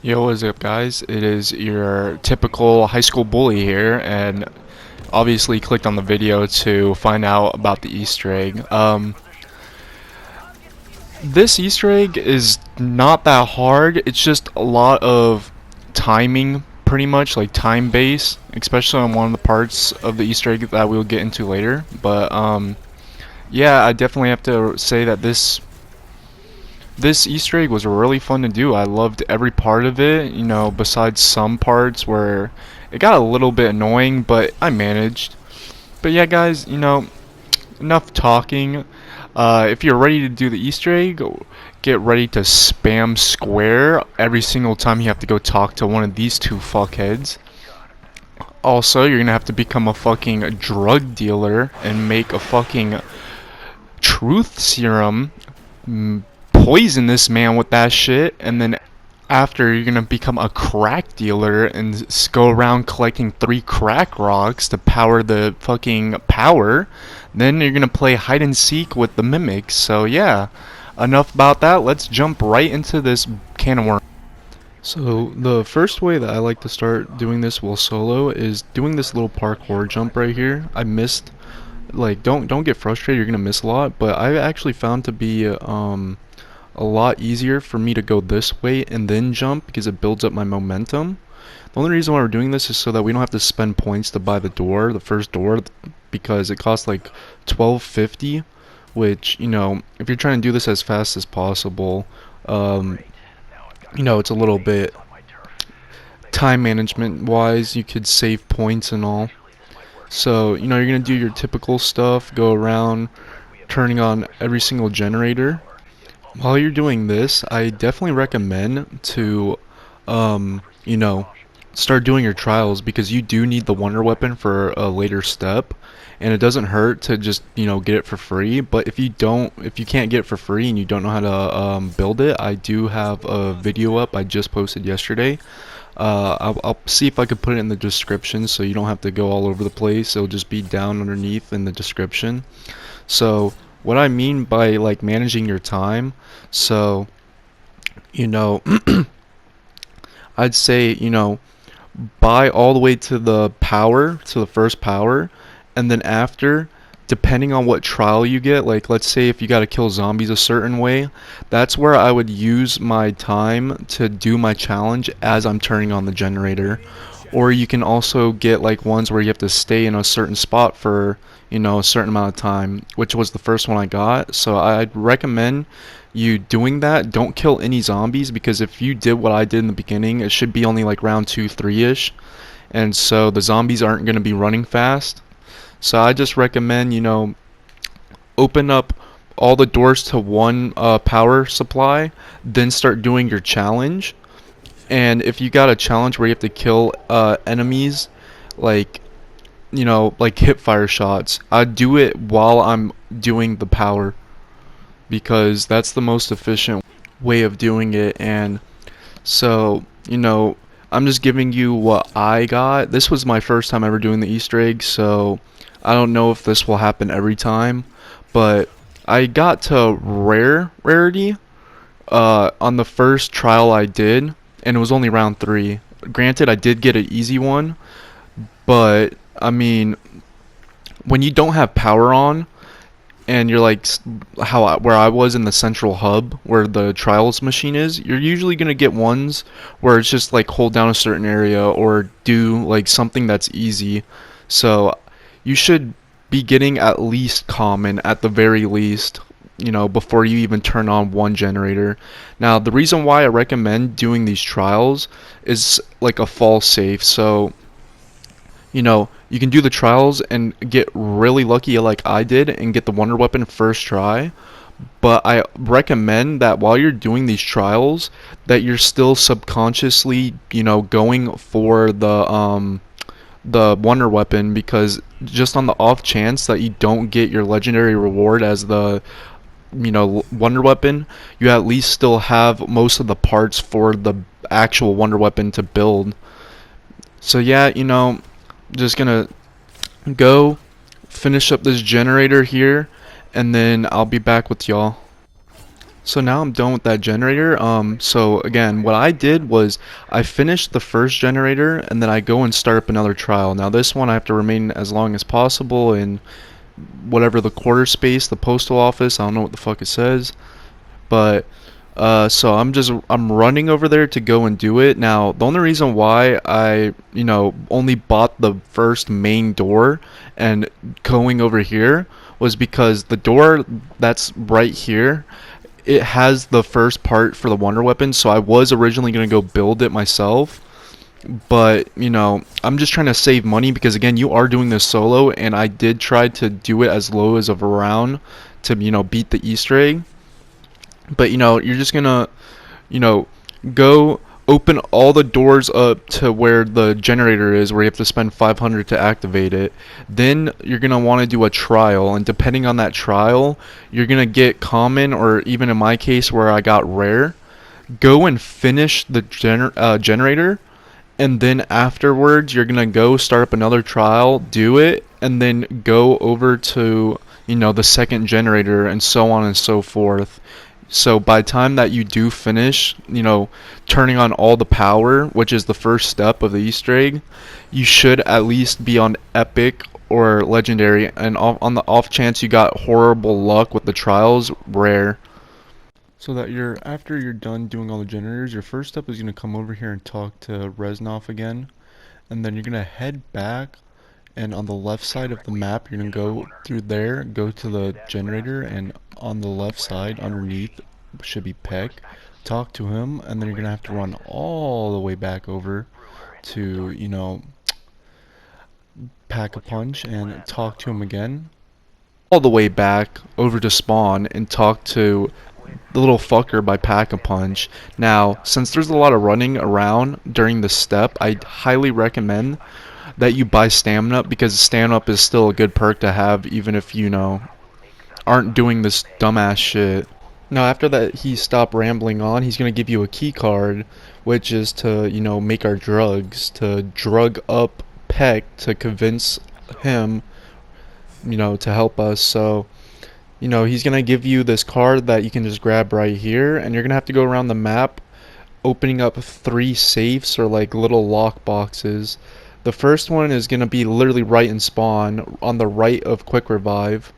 Yo, what is up, guys? It is your typical high school bully here, and obviously clicked on the video to find out about the Easter egg. This Easter egg is not that hard. It's just a lot of timing, pretty much like time based, especially on one of the parts of the Easter egg that we'll get into later. But yeah, I definitely have to say that this Easter egg was really fun to do. I loved every part of it, besides some parts where it got a little bit annoying, but I managed. But yeah, guys, enough talking. If you're ready to do the Easter egg, get ready to spam square every single time you have to go talk to one of these two fuckheads. Also, you're gonna have to become a fucking drug dealer and make a fucking truth serum, poison this man with that shit, and then after you're gonna become a crack dealer and go around collecting 3 crack rocks to power the fucking power. Then you're gonna play hide and seek with the mimics. So yeah, enough about that. Let's jump right into this can of worms. So the first way that I like to start doing this while solo is doing this little parkour jump right here. I missed, like, don't get frustrated, you're gonna miss a lot, but I actually found to be a lot easier for me to go this way and then jump because it builds up my momentum. The only reason why we're doing this is so that we don't have to spend points to buy the first door, because it costs like 12.50, which, if you're trying to do this as fast as possible, it's a little bit time management wise, you could save points and all. So, you're going to do your typical stuff, go around turning on every single generator. While you're doing this, I definitely recommend to, start doing your trials, because you do need the wonder weapon for a later step, and it doesn't hurt to just, get it for free. But if you can't get it for free and you don't know how to build it, I do have a video up I just posted yesterday. I'll see if I could put it in the description so you don't have to go all over the place. It'll just be down underneath in the description. So what I mean by like managing your time, so I'd say, buy all the way to the first power, and then after, depending on what trial you get, like let's say if you gotta kill zombies a certain way, that's where I would use my time to do my challenge as I'm turning on the generator. Or you can also get like ones where you have to stay in a certain spot for, a certain amount of time, which was the first one I got. So I'd recommend you doing that. Don't kill any zombies, because if you did what I did in the beginning, it should be only like round 2, 3-ish. And so the zombies aren't going to be running fast. So I just recommend, open up all the doors to one power supply, then start doing your challenge. And if you got a challenge where you have to kill enemies, like, like hip fire shots, I'd do it while I'm doing the power, because that's the most efficient way of doing it. And so, I'm just giving you what I got. This was my first time ever doing the Easter egg, so I don't know if this will happen every time, but I got to rarity on the first trial I did, and it was only round 3. Granted, I did get an easy one, but I mean, when you don't have power on, and you're like where I was in the central hub where the trials machine is, you're usually gonna get ones where it's just like hold down a certain area or do like something that's easy. So you should be getting at least common at the very least, before you even turn on one generator. Now, the reason why I recommend doing these trials is like a fall safe. So, you can do the trials and get really lucky like I did and get the wonder weapon first try. But I recommend that while you're doing these trials, that you're still subconsciously, going for the wonder weapon, because just on the off chance that you don't get your legendary reward as the wonder weapon, you at least still have most of the parts for the actual wonder weapon to build. So yeah, just gonna go finish up this generator here, and then I'll be back with y'all. So now I'm done with that generator. So again, what I did was I finished the first generator and then I go and start up another trial. Now this one I have to remain as long as possible in whatever the quarter space, the postal office. I don't know what the fuck it says, but so I'm running over there to go and do it. Now the only reason why I only bought the first main door and going over here was because the door that's right here, it has the first part for the wonder weapon, so I was originally going to go build it myself, but I'm just trying to save money because again, you are doing this solo and I did try to do it as low as of a round to beat the Easter egg. But you're just gonna you know go open all the doors up to where the generator is, where you have to spend 500 to activate it. Then you're gonna want to do a trial, and depending on that trial, you're gonna get common, or even in my case where I got rare. Go and finish the generator, and then afterwards you're gonna go start up another trial, do it, and then go over to the second generator, and so on and so forth. So by the time that you do finish, turning on all the power, which is the first step of the Easter egg, you should at least be on epic or legendary, and on the off chance you got horrible luck with the trials, rare. So that after you're done doing all the generators, your first step is going to come over here and talk to Reznov again, and then you're going to head back, and on the left side of the map you're going to go through there, go to the generator, and on the left side underneath should be Peck. Talk to him, and then you're going to have to run all the way back over to, Pack-a-Punch and talk to him again. All the way back over to spawn and talk to the little fucker by Pack-a-Punch. Now, since there's a lot of running around during this step, I highly recommend that you buy stamina up, because stamina up is still a good perk to have even if aren't doing this dumbass shit. Now after that he stopped rambling on, he's gonna give you a key card, which is to make our drugs, to drug up Peck to convince him to help us. So he's gonna give you this card that you can just grab right here, and you're gonna have to go around the map opening up 3 safes, or like little lock boxes. The first one is gonna be literally right in spawn on the right of quick revive.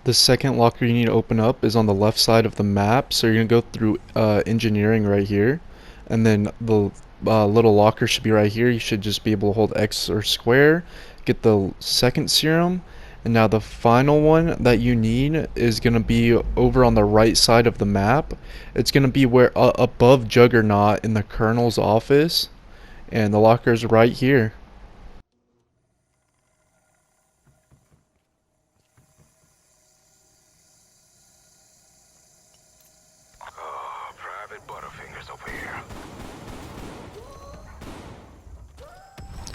The second locker you need to open up is on the left side of the map, so you're gonna go through engineering right here, and then the little locker should be right here. You should just be able to hold X or square, get the second serum. And now the final one that you need is going to be over on the right side of the map. It's going to be where above Juggernaut in the Colonel's office, and the locker is right here. Oh, Private Butterfingers over here.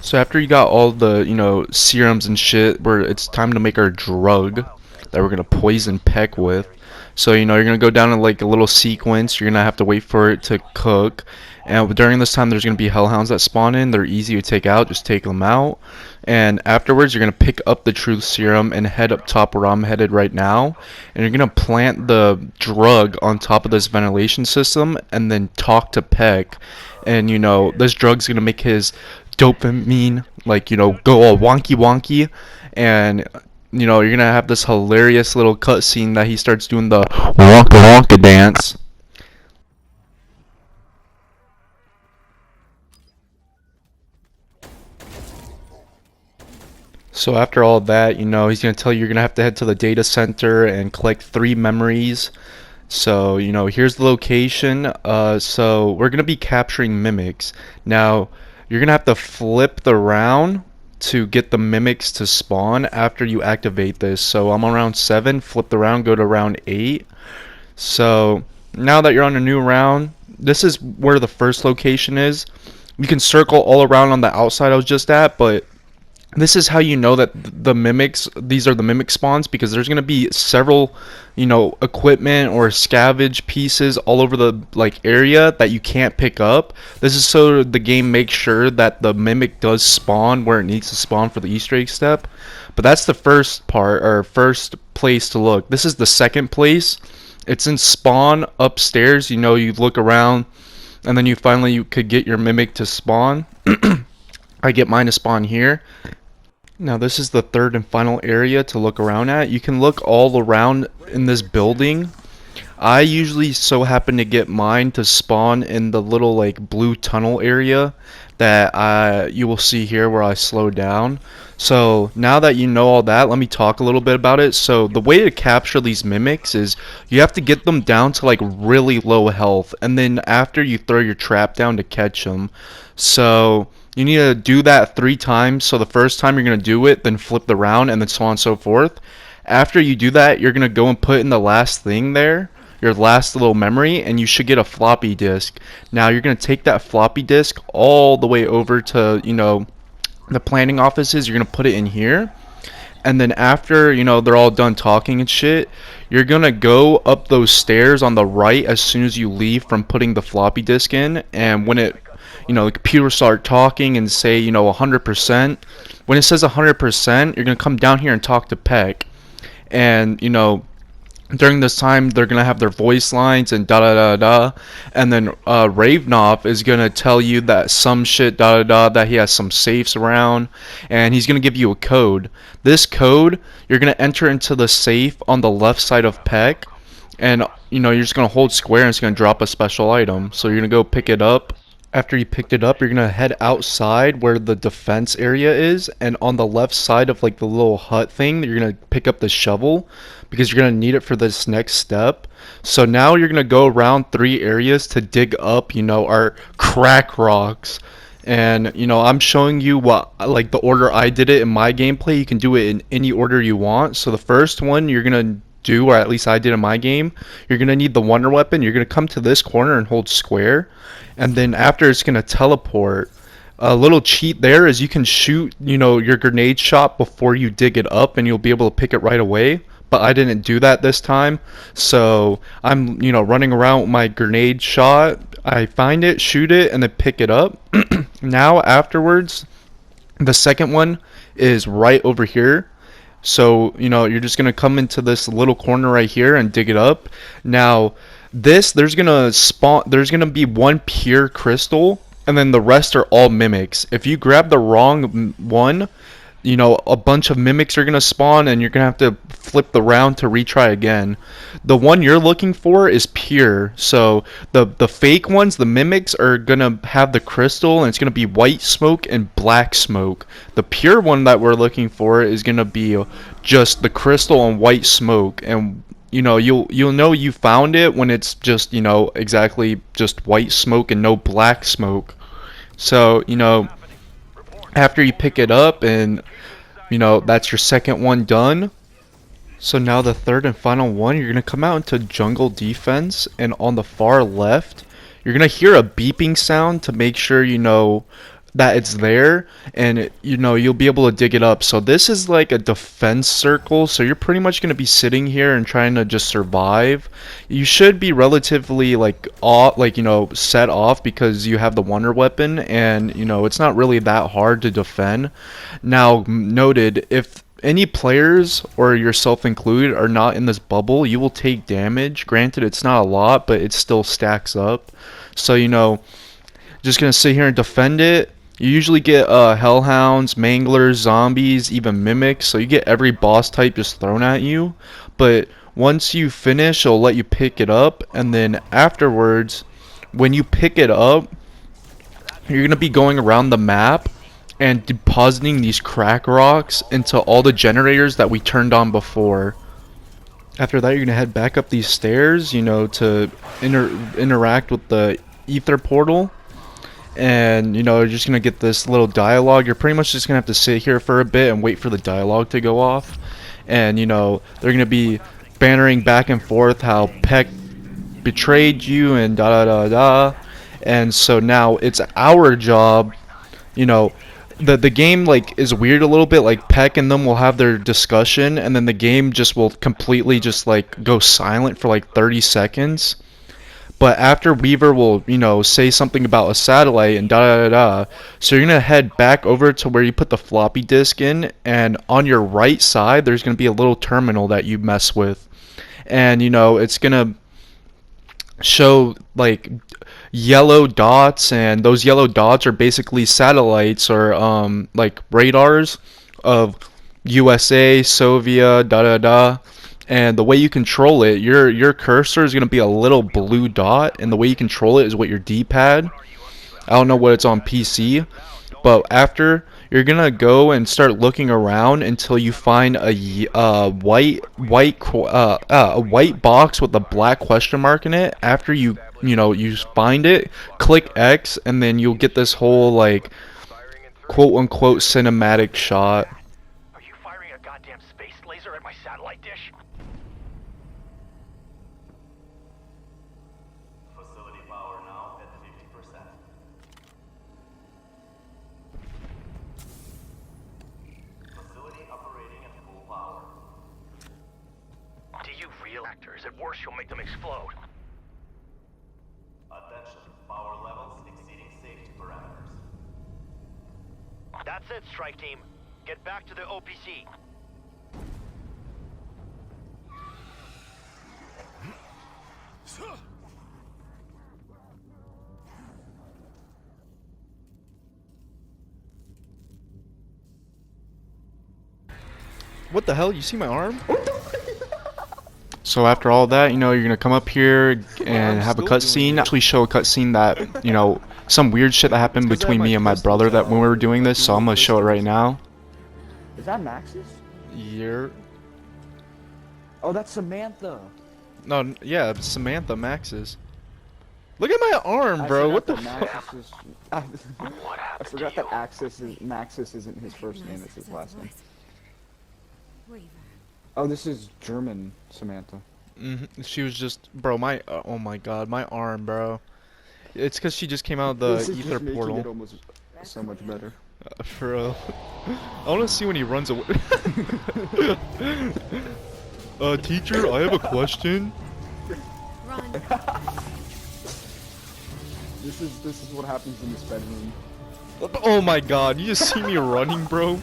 So after you got all the, serums and shit, where it's time to make our drug that we're gonna poison Peck with. So, you're gonna go down in like a little sequence. You're gonna have to wait for it to cook. And during this time, there's gonna be hellhounds that spawn in. They're easy to take out. Just take them out. And afterwards, you're gonna pick up the truth serum and head up top where I'm headed right now. And you're gonna plant the drug on top of this ventilation system, and then talk to Peck. And this drug's gonna make his dopamine go all wonky wonky, and you're gonna have this hilarious little cutscene that he starts doing the wonka wonka dance. So after all that, he's gonna tell you you're gonna have to head to the data center and collect 3 memories. So here's the location. So we're gonna be capturing mimics. Now you're gonna have to flip the round to get the mimics to spawn after you activate this. So I'm on round 7, flip the round, go to round 8. So now that you're on a new round, this is where the first location is. You can circle all around on the outside I was just at, but this is how you know that the mimics, these are the mimic spawns, because there's going to be several equipment or scavenge pieces all over the area that you can't pick up. This is so the game makes sure that the mimic does spawn where it needs to spawn for the Easter egg step. But that's the first part, or first place to look. This is the second place, It's in spawn upstairs. You know, you look around, and then you could get your mimic to spawn. I get mine to spawn here. Now this is the third and final area to look around at. You can look all around in this building. I usually so happen to get mine to spawn in the little like blue tunnel area that you will see here where I slow down. So now that you know all that, let me talk a little bit about it. So the way to capture these mimics is you have to get them down to like really low health, and then after you throw your trap down to catch them. So you need to do that 3 times. So the first time you're going to do it, then flip the round, and then so on and so forth. After you do that, you're going to go and put in the last thing there, your last little memory, and you should get a floppy disk. Now you're going to take that floppy disk all the way over to, the planning offices. You're going to put it in here. And then after, they're all done talking and shit, you're going to go up those stairs on the right as soon as you leave from putting the floppy disk in. And when the computer start talking and say, 100%, when it says 100%, you're going to come down here and talk to Peck. And, during this time, they're going to have their voice lines and da-da-da-da. And then Ravenov is going to tell you that some shit da-da-da, that he has some safes around. And he's going to give you a code. This code, you're going to enter into the safe on the left side of Peck. And, you're just going to hold square and it's going to drop a special item. So you're going to go pick it up. After you picked it up, you're going to head outside where the defense area is, and on the left side of like the little hut thing, you're going to pick up the shovel because you're going to need it for this next step. So now you're going to go around 3 areas to dig up, our crack rocks. And, I'm showing you what, like the order I did it in my gameplay. You can do it in any order you want. So the first one you're going to do, or at least I did in my game, you're going to need the wonder weapon. You're going to come to this corner and hold square. And then after, it's going to teleport. A little cheat there is you can shoot, your grenade shot before you dig it up, and you'll be able to pick it right away. But I didn't do that this time. So I'm, running around with my grenade shot. I find it, shoot it, and then pick it up. Now afterwards, the second one is right over here. So, you're just going to come into this little corner right here and dig it up. Now, there's going to be one pure crystal, and then the rest are all mimics. If you grab the wrong one, a bunch of mimics are going to spawn, and you're going to have to flip the round to retry again. The one you're looking for is pure. So the fake ones, the mimics, are going to have the crystal, and it's going to be white smoke and black smoke. The pure one that we're looking for is going to be just the crystal and white smoke. And you'll know you found it when it's just, exactly just white smoke and no black smoke. So, after you pick it up and, that's your second one done. So now the third and final one, you're going to come out into jungle defense, and on the far left, you're going to hear a beeping sound to make sure that it's there, and you'll be able to dig it up. So this is like a defense circle, so you're pretty much going to be sitting here and trying to just survive. You should be relatively set off because you have the wonder weapon, and it's not really that hard to defend. Now noted, if any players, or yourself included, are not in this bubble, you will take damage. Granted, it's not a lot, but it still stacks up. So just gonna sit here and defend it. You usually get hellhounds, manglers, zombies, even mimics, so you get every boss type just thrown at you. But once you finish, it'll let you pick it up, and then afterwards, when you pick it up, you're going to be going around the map and depositing these crack rocks into all the generators that we turned on before. After that, you're going to head back up these stairs, to interact with the ether portal. And you're just gonna get this little dialogue. You're pretty much just gonna have to sit here for a bit and wait for the dialogue to go off. And they're gonna be bantering back and forth how Peck betrayed you and da da da da. And so now it's our job. The game is weird a little bit. Like Peck and them will have their discussion, and then the game just will completely just go silent for 30 seconds. But after Weaver will, say something about a satellite and da-da-da-da. So you're going to head back over to where you put the floppy disk in. And on your right side, there's going to be a little terminal that you mess with. And, it's going to show like yellow dots, and those yellow dots are basically satellites or like radars of USA, Soviet, da da da. And the way you control it, your cursor is gonna be a little blue dot, and the way you control it is with your D-pad. I don't know what it's on PC, but after you're gonna go and start looking around until you find a white box with a black question mark in it. After you find it, click X, and then you'll get this whole like Firing in 3. quote unquote cinematic shot. Are you firing a goddamn space laser at my satellite dish? Facility power now at 50%. Facility operating at full power. Do you reactors? At worst, you'll make them explode. Attention, power levels exceeding safety parameters. That's it, strike team. Get back to the OPC. What the hell? You see my arm? So after all that, you're gonna come up here and have a cutscene. Actually, show a cutscene that some weird shit that happened between me and my brother that when we were doing this. So I'm gonna show it right now. Is that Maxis? You're Oh, that's Samantha. no, yeah, Samantha Max's. Look at my arm, bro. What the fuck? I forgot that Maxis isn't his first name; it's his last name. Oh, this is German Samantha. She was just, bro. Oh my god, my arm, bro. It's because she just came out of the This is ether just making portal. it almost so much better. Bro, I want to see when he runs away. Teacher, I have a question. This is what happens in this bedroom. Oh my god, you just see me running, bro.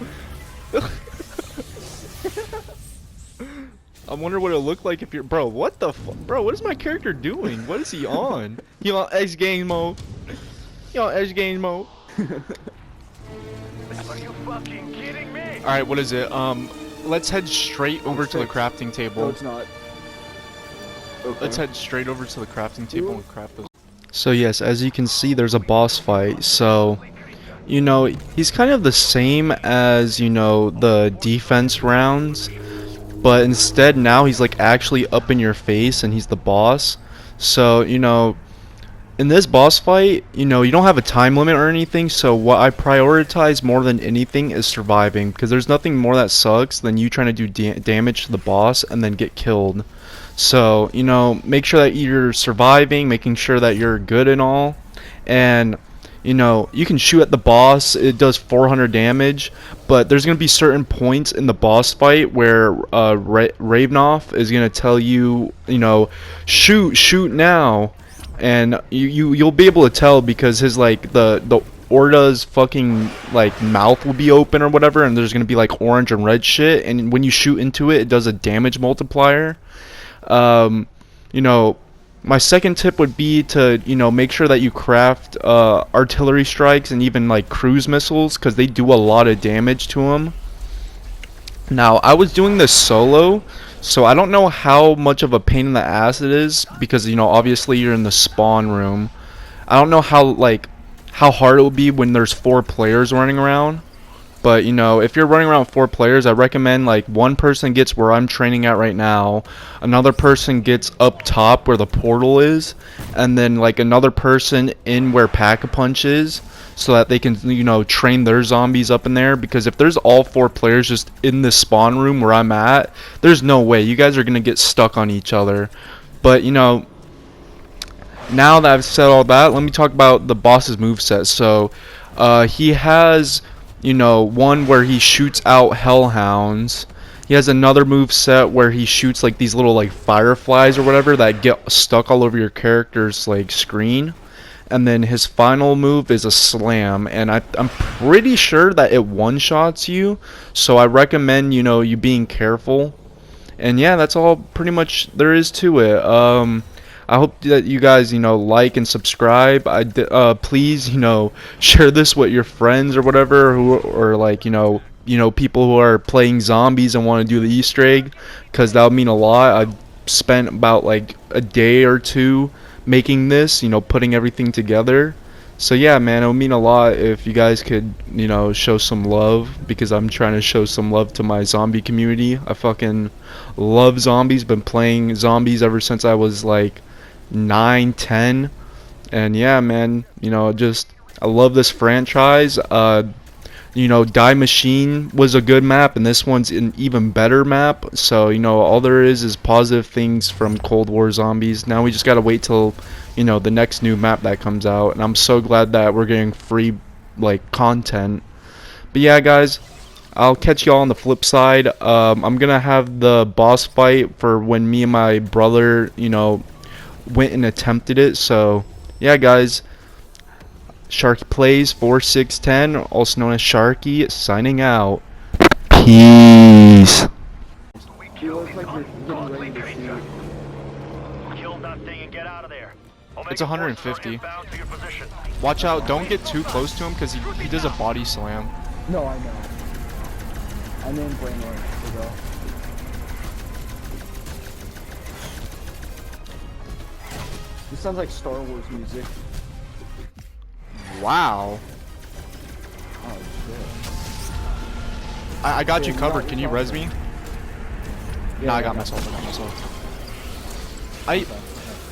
I wonder what it'll look like if you're, bro. What the fuck, bro? What is my character doing? What is he on? He on X Games mode. He on X Games mode. Are you fucking kidding me? All right, what is it? Let's head straight over to the crafting No, table. it's not. Okay. Let's head straight over to the crafting table and craft those. So yes, as you can see, there's a boss fight. So, he's kind of the same as, the defense rounds, but instead now he's like actually up in your face and he's the boss. So, in this boss fight, you don't have a time limit or anything, so what I prioritize more than anything is surviving, because there's nothing more that sucks than you trying to do damage to the boss and then get killed. So, make sure that you're surviving, making sure that you're good and all, and, you can shoot at the boss, it does 400 damage, but there's going to be certain points in the boss fight where Ravenoff is going to tell you, shoot now. And you'll be able to tell because his like the Orda's fucking like mouth will be open or whatever, and there's gonna be like orange and red shit, and when you shoot into it, it does a damage multiplier. My second tip would be to make sure that you craft artillery strikes and even like cruise missiles, because they do a lot of damage to them. Now, I was doing this solo, so I don't know how much of a pain in the ass it is, because, obviously you're in the spawn room. I don't know how hard it will be when there's 4 players running around. But, if you're running around 4 players, I recommend, one person gets where I'm training at right now, another person gets up top where the portal is, and then, another person in where Pack-a-Punch is, so that they can, train their zombies up in there. Because if there's all 4 players just in this spawn room where I'm at, there's no way. You guys are going to get stuck on each other. But, now that I've said all that, let me talk about the boss's moveset. So, he has, one where he shoots out hellhounds. He has another move set where he shoots these little fireflies or whatever that get stuck all over your character's screen. And then his final move is a slam, and I'm pretty sure that it one-shots you, so I recommend, you being careful. And yeah, that's all pretty much there is to it. I hope that you guys, like and subscribe. Please, share this with your friends or whatever, or like, people who are playing zombies and want to do the Easter egg, because that would mean a lot. I've spent about like a day or two making this, putting everything together. So yeah, man, it would mean a lot if you guys could, show some love, because I'm trying to show some love to my zombie community. I fucking love zombies. Been playing zombies ever since I was like 9, 10. And yeah, man, I love this franchise. Die Machine was a good map, and this one's an even better map. So, all there is positive things from Cold War Zombies. Now we just gotta wait till, the next new map that comes out. And I'm so glad that we're getting free, like, content. But yeah, guys, I'll catch y'all on the flip side. I'm gonna have the boss fight for when me and my brother, went and attempted it. So, yeah, guys. Sharky Plays 4610, also known as Sharky, signing out. Peace. You look like you're getting ready to shoot. Kill that thing and get out of there. It's 150. Watch out, don't get too close to him because he does a body slam. No, I know. I'm in brain work to go. This sounds like Star Wars music. Wow. Oh shit. I got you Yeah, covered. no, Can you it's res all me? Yeah, Nah, I yeah, got myself.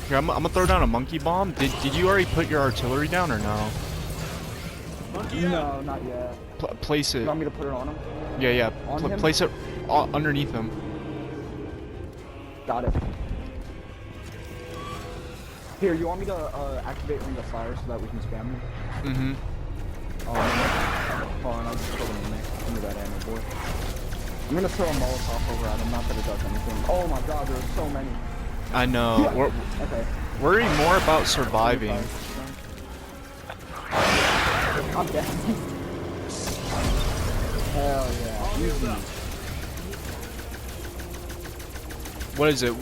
Here, I'm gonna throw down a monkey bomb. Did you already put your artillery down or no? No, not yet. Place it. You want me to put it on him? Yeah. On him? Place it underneath him. Got it. Here, you want me to activate Ring of Fire so that we can spam him? Mm-hmm. Hold on, I'll just throw him in there. Into that ammo board. I'm gonna throw a Molotov over at him, not that it does anything. Oh my god, there's so many. I know. Okay. Worry more about surviving. I'm dead. Hell yeah. Easy. What is it?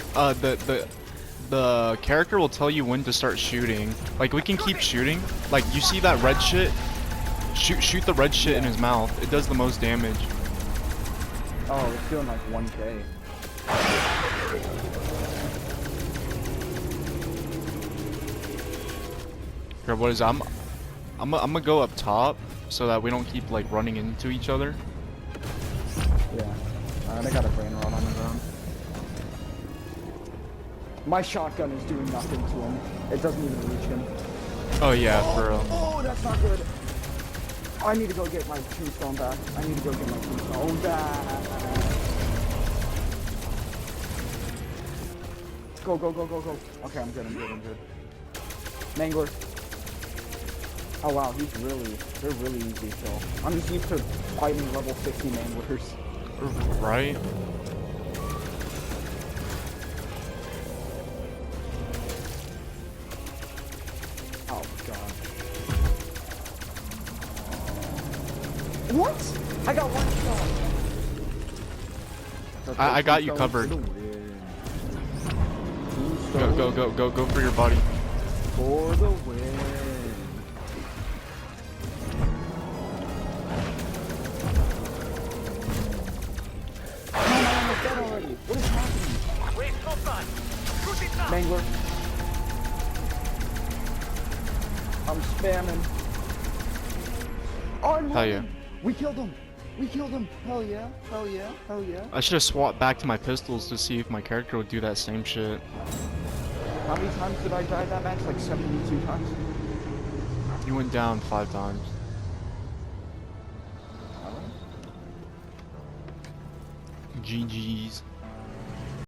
The character will tell you when to start shooting. Like, we can keep shooting. Like, you see that red shit? Shoot the red shit in his mouth. It does the most damage. Oh, it's doing like 1k. Here, what is it? I'm gonna go up top so that we don't keep like running into each other. Yeah. They got a brain rot on the ground. My shotgun is doing nothing to him. It doesn't even reach him. Oh yeah, for real. Oh, that's not good. I need to go get my tombstone back. I need to go get my tombstone back. Go. Okay, I'm good. Mangler. Oh wow, they're really easy to kill. I'm just used to fighting level 50 manglers. Right? Oh god. What? I got one shot. I got you covered. Go for your body. For the win. I'm dead already. What is happening? Mangler. I'm spamming. Oh, I'm Hell yeah. winning. We killed him. Hell yeah. I should have swapped back to my pistols to see if my character would do that same shit. How many times did I die that match? Like 72 times? You went down 5 times. GG's.